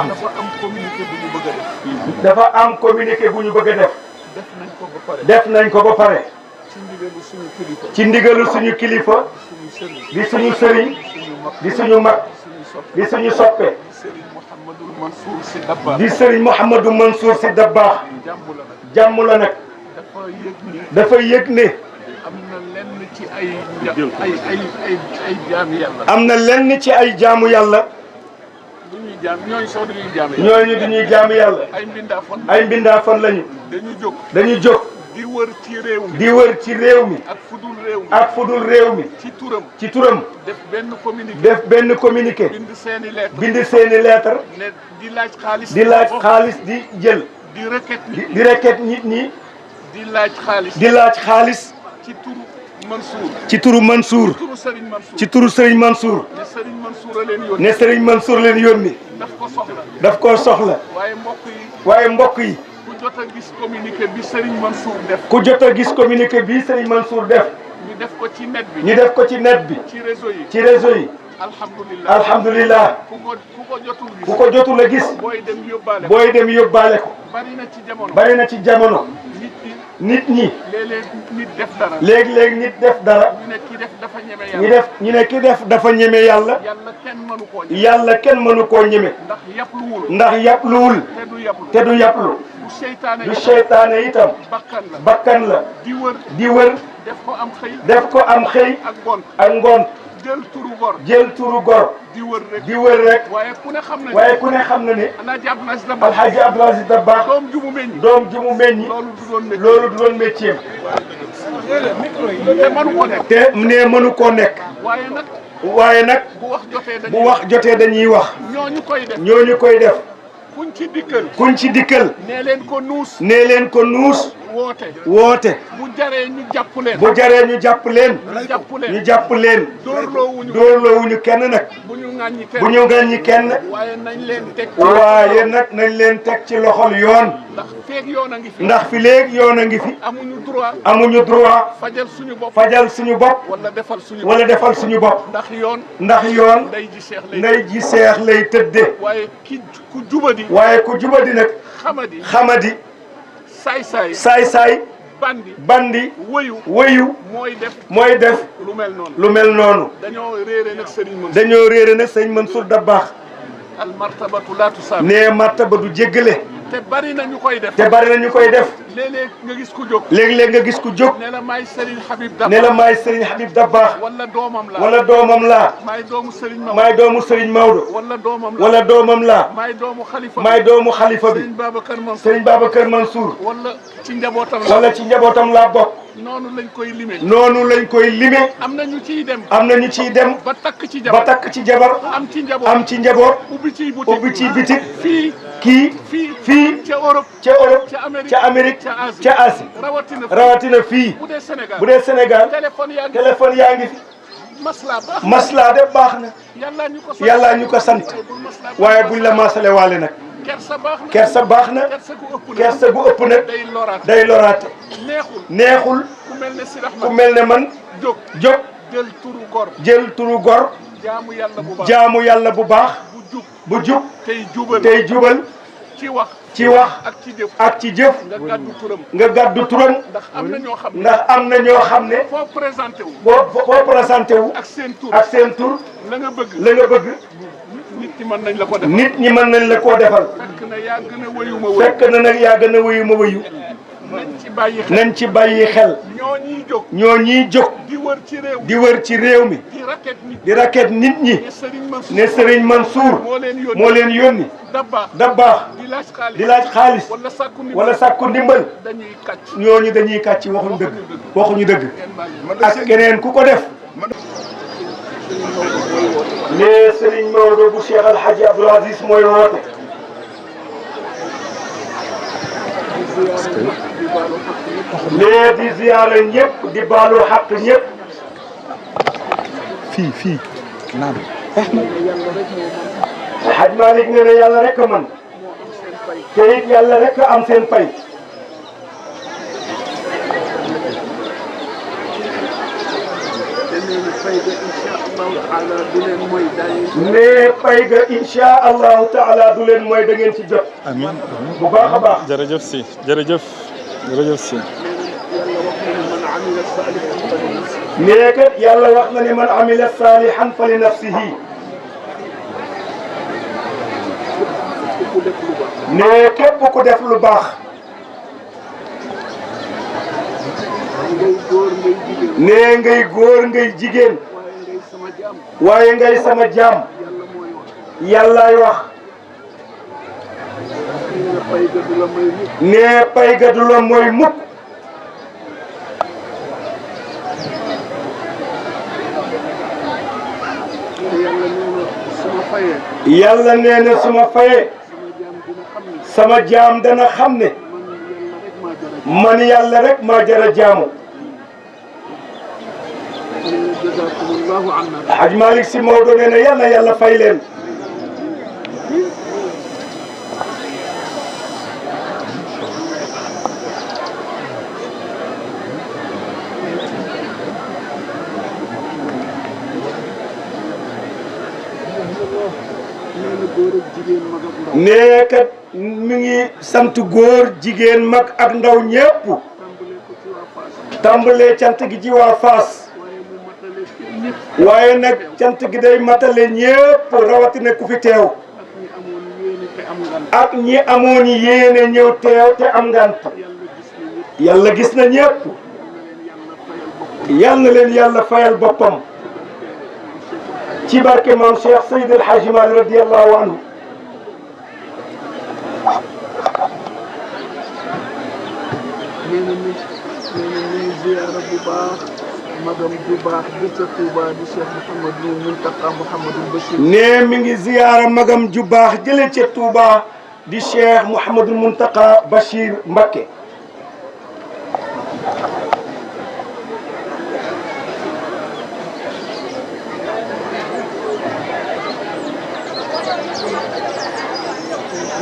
dafa am communiqué bu ñu bëgg a def. dafa am communiqué bu ñu bëgg a def. def nañ ko ba pare. def nañ ko ba pare. ci ndigalu suñu kilifa. ci ndigalu suñu kilifa. di suñu sëriñ. di suñu mag. di suñu soppe. di sëriñ Mouhamadou Mansour Sy Dabakh. jàmm la nag. dafa yëg ne. am na lenn ci ay jaamu yàlla. am na lenn ci ay jaamu yàlla. du ñuy jaam ñooñu sax du ñuy jaam yàlla. ñooñu du ñuy jaamu yàlla. ay mbindaafon lañu. dañu jóg. di wër ci réew mi. di wër ci réew mi. ak fudul réew mi. ak fudul réew mi. ci turam. def benn communiqué. def benn communiqué. bind seeni lettre. bind seeni lettre. ne di laaj xaalis. di laaj xaalis di jël. di requête di requête nit ñi. di laaj xaalis. di laaj xaalis. ci turu Mansour. ci turu Mansour. ci turu Serigne Mansour. ne Serigne Mansour a leen yónni. ne Serigne Mansour leen yónni. daf ko soxla. daf ko soxla. waaye mbokk yi. ku jot a gis communiqué bi Serigne Mansour def. ku jot a gis communiqué bi Serigne Mansour def. ñu def ko ci net bi. ñu def ko ci net bi. ci réseau yi. ci réseau yi. alhamdulilah. alhamdulilah. ku ko jotul a gis. booy dem yóbbaale ko. booy dem yóbbaale ko. bari na ci jamono. bari na ci jamono. nit ñi. léeg-léeg nit def dara. léegi-léegi nit def dara. ñu ne ki def dafa ñeme yàlla. ñu ne ki def dafa ñeme yàlla. yàlla kenn mënu koo ñeme. yàlla kenn mënu koo ñeme. ndax yàpluwul. ndax yàpluwul. te du yàplu. du seytaane itam. bakkan la. di wër. def ko am xëy. ak ngont. jël turu gor. di wër rek. waaye ku ne xam na ne. Alhaji Abdoul Aziz Dabakh. doom ju mu meññi. loolu du doon métier te ne mënu koo nekk. waaye nag. bu wax jotee dañuy wax. ñooñu koy def. kuñ ci dikkal. nee leen ko nuus. woote. bu jaree ñu jàpp leen. ñu jàpp leen. doorloowuñu kenn nag. bu ñu ŋàññi kenn. waaye nag nañ leen teg ci loxol yoon. ndax fi léegi yoon a ngi fi. amuñu droit. fajal suñu bopp. wala defal suñu bopp. ndax yoon. nday ji seex lay tëddee. waaye ku jubadi nag. xamadi. saay-saay. bandi. wëyu. mooy def. lu mel noonu. dañoo réere nag Serigne Mansour Dabakh. nee martaba du jéggale. te bari na ñu koy def. léeg-léeg nga gis ku jóg. ne la maay Serigne Habib Dabakh. wala doomam laa. maay doomu Serigne Maodo. wala doomam laa. maay doomu xalifa bi. Serigne Babacar Mansour. wala ci njabootam laa bokk. noonu lañ koy limee. am na ñu ciy dem. ba takk ci jabar. am ci njaboot. ubbi ci bitik. fii ca Europe. ca Amérique. ca Asie. rawatina fii. bu dee Sénégal. téléphone yaa ngi fi. maslaa de baax na. yàlla ñu ko sant. waaye buñ la maasale waale nag. kersa baax na. kersa gu ëpp nag. day loraate. neexul. ku mel ne man. jóg. jël turu gor. jaamu yàlla bu baax. bu jub. tey jubal. ci wax ak ci jëf. nga gàddu turam. ndax am na ñoo xam ne. foo présenté wu. ak seen tur. la nga bëgg. nit ñi mën nañ la koo defal. fekk na nag yaa gën a wëyu ma wëyu. nañ ci bàyyi xel. ñoo ñiy jóg. di wër ci réew mi. di raket nit ñi. ne Serigne Mansour moo leen yónni. Dabakh di laaj xaalis. wala sàkku ndimbal. ñooñu dañuy kàcc waxuñu dëgg. ak keneen ku ko def. ne Serigne Maodo bu Cheikh Alhaji Abdoul Aziz mooy woote. nee di ziyaare ñëpp di baalu xaq ñëpp. fii naan Hadj Malick nee na yàlla rek a mën. te it yàlla rek a am seen pay. ne pay ga incha allahu taala du leen mooy da ngeen ci jot. amiin bu baax a baax. jërëjëf si jërëjëf jërëjëf si. nee kat yàlla wax na ne man amila saalihan fa li nafsihi. nee képp ku def lu baax. nee ngay góor ngay jigéen. waaye ngay sama jaam. yàllaay wax. nee pay ga du la mooy mukk. yàlla nee na su ma fayee. sama jaam dana xam ne. man yàlla rek maa jara jaamu. Haj Malick Sy Maodo nee na yàlla yàlla fay leen. nee kat mi ngi sant góor jigéen mag ak ndaw ñépp. tàmbalee cant gi ci waa Fass. waaye nag cant gi day matale ñépp rawatina ku fi teew. ak ñi amoon yéene ñëw teew te am ngant. yàlla gis na ñépp. yal na leen yàlla fayal boppam. ci barke maam Cheikh Seydi El Hadji Malick radiyallahu anhu. nee na ñuy ziyaara bu baax magam bu baax bi ca Touba di Cheikh Mouhamadou Mountakha Mouhamadou Bachir. nee mi ngi ziyaara magam ju baax jële ca Touba di Cheikh Mouhamadou Mountakha Bachir Mbacké.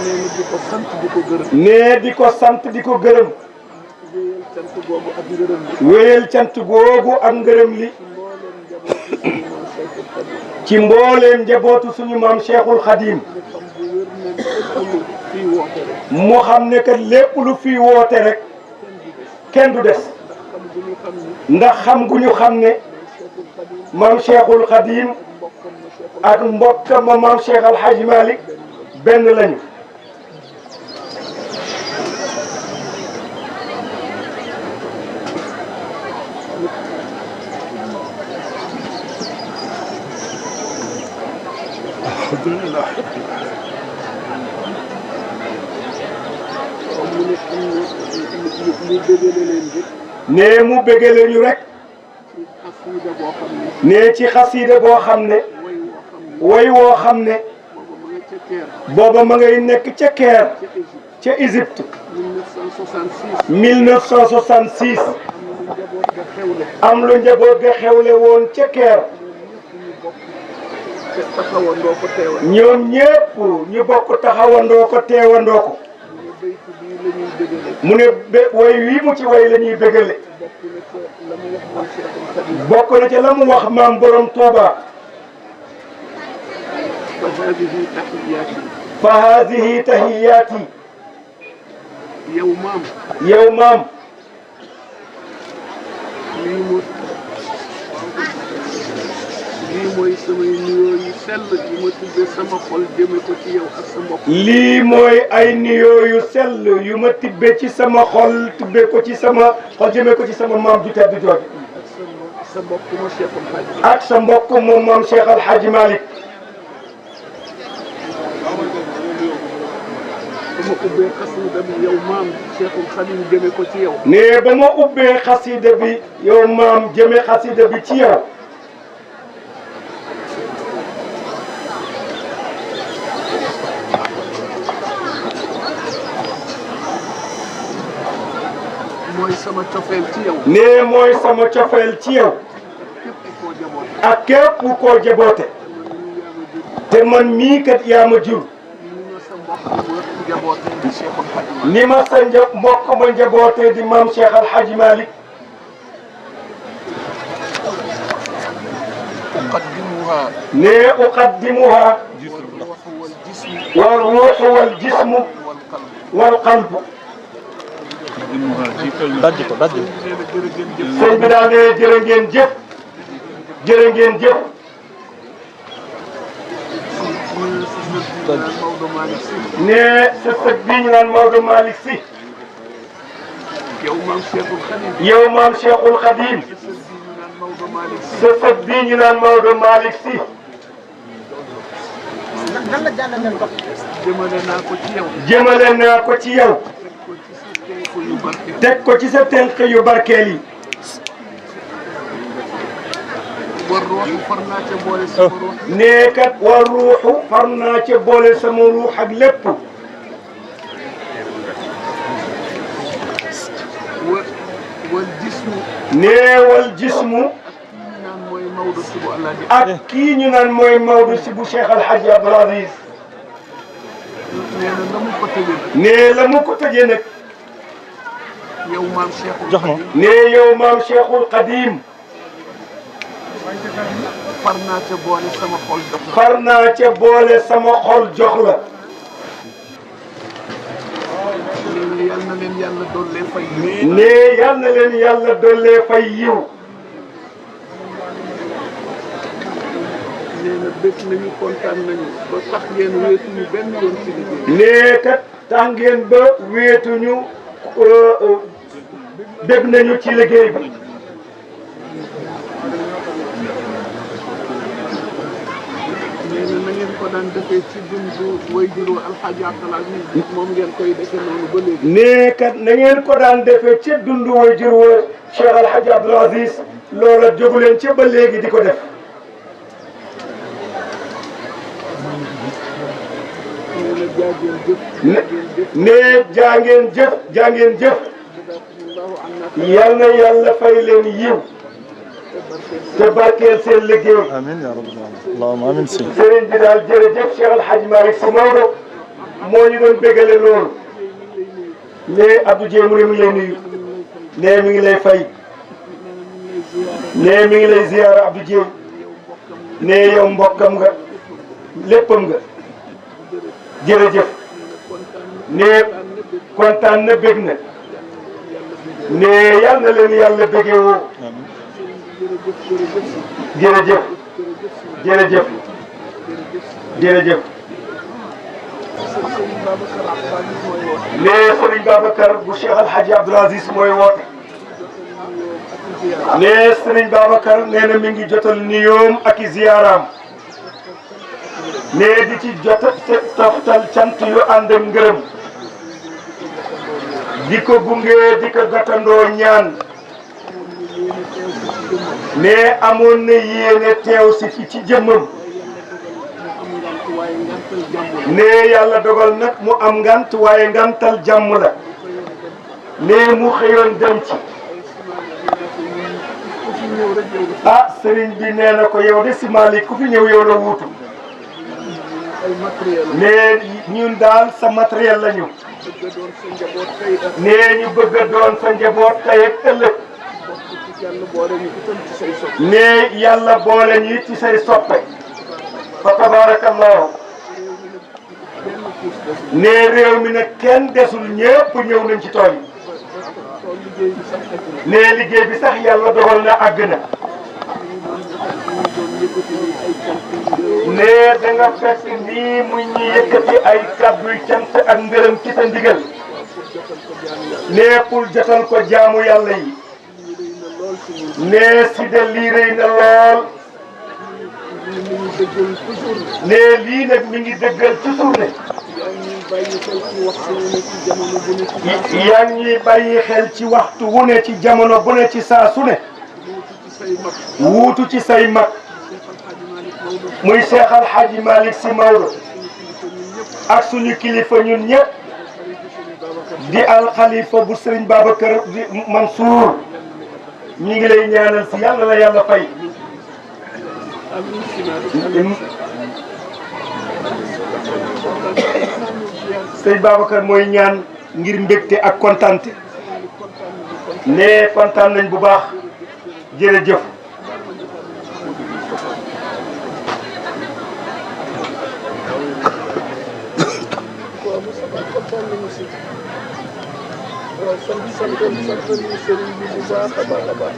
nee di ko sant di ko gërëm. nee di ko sant di ko gërëm. wéyal cant googu ak ngërëm li. ci mbooleem njabootu suñu maam Cheikhul Khadim. mu xam ne kat lépp lu fi woote rek kenn du des. ndax xam gu ñu xam ne maam Cheikhul Khadim ak mbokkam ma maam Cheikh Al Hadji Malick benn lañu. alhamdulillah. nee mu bëggale ñu rek. nee ci xasiida boo xam ne. way woo xam ne. booba ma ngay nekk ca Caire. ca Égypte. 1966. am lu njaboot ga xewle woon ca Caire. ñoom ñépp ñu bokk taxawandoo ko teewandoo ko. mu ne way wii mu ci way la ñuy bëggale. bokk na ca la mu wax maam borom Touba. fa haadihi tahiyaati. yow maam. lii mooy samay nuyoo yu sell yu ma tibbee sama xol jëme ko ci yow ak sa mbokk. lii mooy ay nuyoo yu sell yu ma tibbee ci sama xol tibbee ko ci sama xol jëme ko ci sama maam ju tedd jooju. ak sa mbokk ma Cheikh Al Hadji. ak sa mbokk moom maam Cheikh Al Hadji Malick. ba ma ubbee xasida bi yow maam Cheikhul Khadim jëme ko ci yow. nee ba ma ubbee xasida bi yow maam jëme xasida bi ci yow. mooy sama cofeel ci yow. nee mooy sama cofeel ci yow. ak képp koo jaboote. te man mii kat yaa ma jur. ni ma sa mbokk ma njabootee di maam Cheikh Al Hadji Malick. أقدمها ne uqaddimuha والروح والجسم wa ruuxu wal jismu والقلب wal qalbu. dajji ko dajji. sëñ bi daal ne jërë ngeen jëf jërë ngeen jëf. Maodo Malick Sy ne sa sët bii ñu naan Maodo Malick Sy. yow maam Cheikhul Khadim yow maam Cheikhul Khadim. Maodo Malick Sy sa sët bii ñu naan Maodo Malick Sy. jëmale naa ko ci yow jëmale naa ko ci yow. teg ko ci sa tënk yu barkeel yi. war ruuxu far naa ca boole sama ruux nee kat war ruuxu far naa ca boole sama ruux ak lépp. wal jismu nee wal jismu naan mooy Maodo si bu Alaaji ak kii ñu naan mooy Maodo si bu Cheikh Al Hadj Abdoul Aziz. nee na la mu ko tëjee nee la mu ko tëjee nag. yow maam Cheikhul jox ma. nee yow maam Cheikhul Khadim. far naa ca boole sama xol jox la far naa ca boole sama xol jox la. nee na yal na leen yàlla dollee fay nee yal na leen yàlla dollee fay yiw. nee na bëgg nañu kontaan nañu ba tax ngeen wéetuñu benn yoon ci liggéey nee kat tax ngeen ba wéetuñu dégg nañu ci liggéey bi. nee na na ngeen ko daan defee ci dundu waajuru Alxaaji Abdoul Aziz moom ngeen koy defee noonu ba léegi nee kat na ngeen ko daan defee ca dundu waajur wa Cheikh Al Hadj Abdoul Aziz loola jógu leen ca ba léegi di ko def. nee na jaageen jëf nee jaa ngeen jëf jaa ngeen jëf. yal na yàlla fay leen yiw te barkeel seen liggéey. amiin yaa rabbal aalamiin. allahumma amiin si. sëriñ bi daal jërëjëf Cheikh Al Hadj Malick Sy Maodo moo ñu doon bégale loolu. nee Abdou Dieng mu ne mi ngi lay nuyu. nee mi ngi lay fay. nee mi ngi lay ziyaara Abdou Dieng. nee yow mbokkam nga léppam nga. jërëjëf. nee kontaan na bég na. nee yal na leen yàlla bégee woo. jërëjëf jërëjëf jërëjëf. nee Serigne Babacar bu Cheikh Al Hadj Abdoul Aziz mooy woote. nee Serigne Babacar nee na mi ngi jotal nuyoom ak i ziyaaraam. nee di ci toftal cant yu ànd ak ngërëm. di ko gunge di ko gàttandoo ñaan. nee amoon na yéene teew si fi ci jëmmam. nee yàlla dogal nag mu am ngant waaye ngantal jàmm la. nee mu xëyoon dem ci. ah sëriñ bi nee na ko yow de si Malick ku fi ñëw yow la wuutu. nee ñun daal sa matériel la ñu. nee ñu bëgg a doon sa njaboot tey ak ëllëg. nee yàlla boole ñi ci say soppe. fa tabarakallahu. nee réew mi nag kenn desul ñëpp ñëw nañ ci tool yi. nee liggéey bi sax yàlla dogal na àgg na. nee da nga fekk nii mu ñi yëkkati ay kàddu cant ak ngërëm ci sa ndigal. nee pour jotal ko jaamu yàlla yi. nee si de lii rëy na lool. nee lii nag mi ngi dëggal toujours ne. yaa ngi ñuy bàyyi xel ci waxtu wu ne ci jamono bu ne ci saa su ne. wuutu ci say mag. muy Cheikh Al Hadj Malick Sy Maodo. ak suñu kilifa ñun ñëpp. di alxalifa bu Serigne Babacar di Mansour. ñu ngi lay ñaanal si yàlla la yàlla fay. Sëñ Babacar mooy ñaan ngir mbégte ak kontante. nee kontaan nañ bu baax. jërëjëf. kontaan nañu si waaw sant nañu sëriñ bi bu baax a baax a baax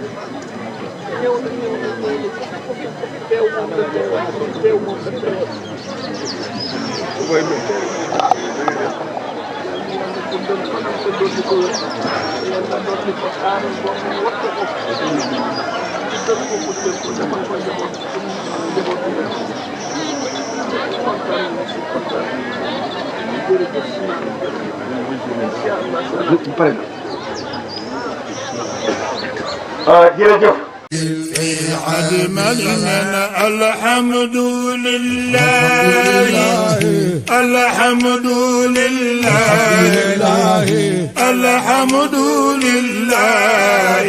ñëw na ku fi teew moom la teewal ku fi teew moom la teewal yàlla dundal fanam te dootu ko wér yàlla dootu ko aaral boo xam ne wattu ko def ko mu jël ko defal ko njaboot njaboot bi kontaan nañu si kontaan jërëjëf si incha allah jërëjëf الحمد لله الحمد لله الحمد لله